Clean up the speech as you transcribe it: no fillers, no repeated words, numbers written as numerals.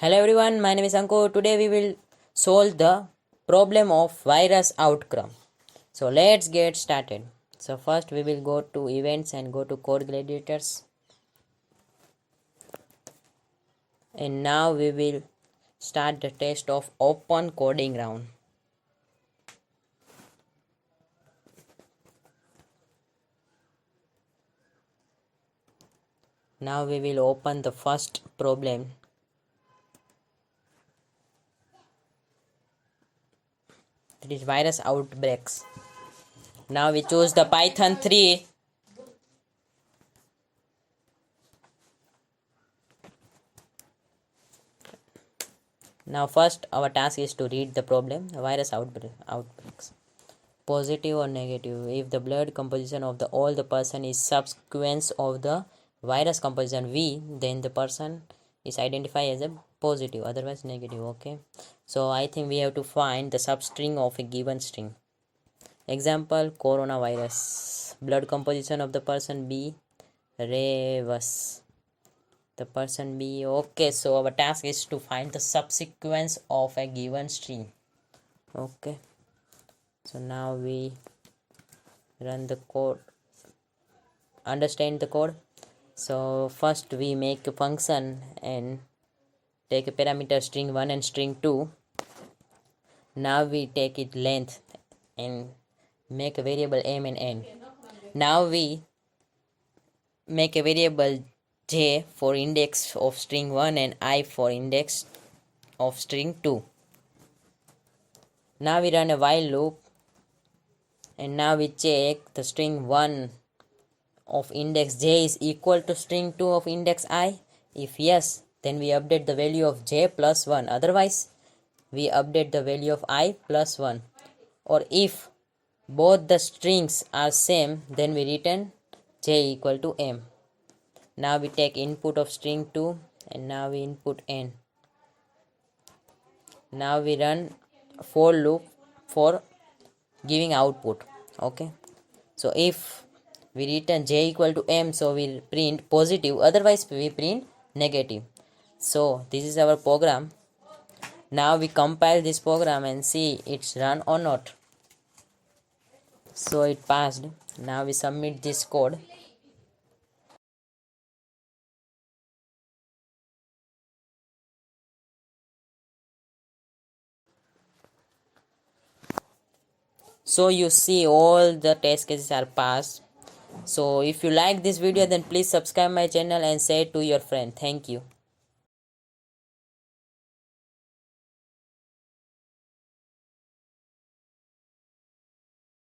Hello everyone, my name is Anko. Today we will solve the problem of virus outcome. So let's get started. So first we will go to events and go to code gladiators. And now we will start the test of open coding round. Now we will open the first problem. That is virus outbreaks. Now we choose the Python 3. Now first our task is to read the problem, virus outbreaks. Positive or negative. If the blood composition of the all the person is subsequence of the virus composition V, then the person is identified as a positive, otherwise negative. Okay, so I think we have to find the substring of a given string. Example, coronavirus. Blood composition of the person B, Revus. The person B. Okay, so our task is to find the subsequence of a given string. Okay, so now we run the code, understand the code. So first we make a function and take a parameter string 1 and string 2. Now we take it length and make a variable m and n. Now we make a variable j for index of string 1 and I for index of string 2. Now we run a while loop and now we check the string 1 of index j is equal to string 2 of index I. If yes, then we update the value of j plus 1. Otherwise, we update the value of I plus 1. Or if both the strings are same, then we return j equal to m. Now we take input of string 2 and now we input n. Now we run for loop for giving output. Okay, so if we return j equal to m, so we print positive, otherwise we print negative. So this is our program. Now we compile this program and see it's run or not. So it passed. Now we submit this code. So you see all the test cases are passed. So if you like this video, then please subscribe my channel and share it to your friend. Thank you.